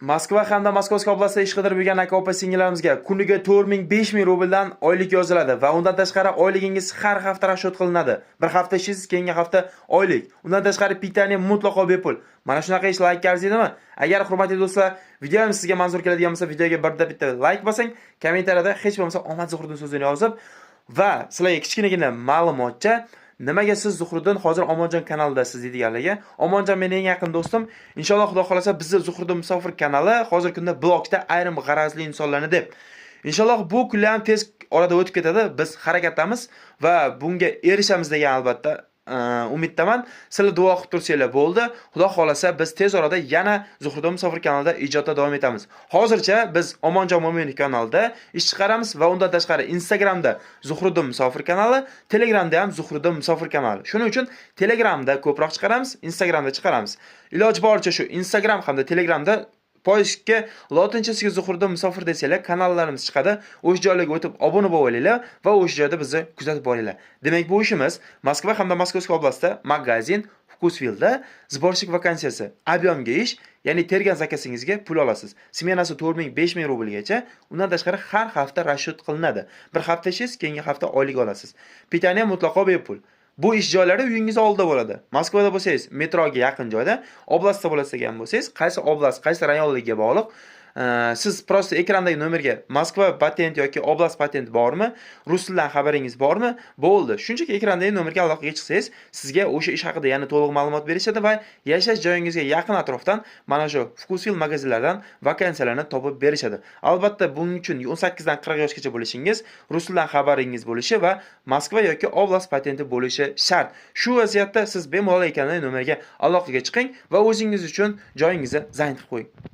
Moskva hamda Moskovskiy oblastida ish qidirib yurgan aka-opa singillarimizga kuniga 4000-5000 rubldan oylik yoziladi va undan tashqari oyligingiz har hafta rasxod qilinadi. Bir hafta ishsiz, keyingi hafta oylik. Undan tashqari pitaniya mutlaqo bepul. Mana shunaqa ish like arzidimi? Agar hurmatli do'stlar, videoim sizga manzur keladigan bo'lsa, videoga bitta like bosing, kommentariyada hech bo'lmasa omad Zuhriddin so'zini yozib va sizlarga kichkinagina ma'lumotcha nimaga siz Zuhriddin hozir Omonjon kanalidasiz deydiganlarga, Omonjon mening eng yaqin do'stim. Inshaalloh Xudo xolasa bizni Zuhriddin Musofir kanali hozirgi kunda blogda ayrim g'arazli insonlarni deb. Inshaalloh bu kunlar ham tez orada o'tib ketadi. Biz harakatdamiz va bunga erishamiz degan albatta umiddaman. Sizlar duo qilib tursanglar bo'ldi. Xudo xolasa biz tez orada yana Zuhriddin Musofir kanalida ijodda davom etamiz. Hozircha biz Omonjon Mo'minov kanalida ish chiqaramiz va undan tashqari Instagramda Zuhriddin Musofir kanali, Telegramda ham Zuhriddin Musofir kanali. Shuning uchun Telegramda ko'proq chiqaramiz, Instagramda chiqaramiz. Iloji boricha shu Instagram hamda Telegramda poyishga lotinchasiga Zuhriddin Musofir desanglar kanallarimiz chiqadi. O'sha joylarga o'tib obuna bo'linglar va o'sha joyda bizni kuzatib boringlar. Demak, bu ishimiz Moskva hamda Moskovskiy oblastida magazin Vkusvilda sborщик vakansiyasi. Объемga ish, ya'ni tergan zakasingizga pul olasiz. Smenasi 4000-5000 rublgacha, undan tashqari har hafta rasxod qilinadi. Bir hafta ishingiz, keyingi hafta oylik olasiz. Pitaniya mutlaqo bepul. Bu ish joylari uyingiz oldida bo'ladi. Moskvada bo'lsangiz, metroga yaqin joyda, oblastda bo'lsangiz bo'lsangiz, qaysi oblast, qaysi rayonligiga bog'liq, siz prosta ekrandagi nomerga Moskva patent yoki oblast patent bormi, rus tilidan xabaringiz bormi? Bo'ldi. Shunchaki ekrandagi nomerga aloqaga chiqsangiz, sizga o'sha ish haqida yana to'liq ma'lumot berishadi va yashash joyingizga yaqin atrofdan mana shu Vkusvil magazinlaridan vakansiyalarni topib berishadi. Albatta, buning uchun 18 dan 40 yoshgacha bo'lishingiz, rus tilidan xabaringiz bo'lishi va Moskva yoki oblast patenti bo'lishi shart. Shu vaziyatda siz bemalol ekrandagi nomerga aloqaga chiqing va o'zingiz uchun joyingizni zayn qilib qo'ying.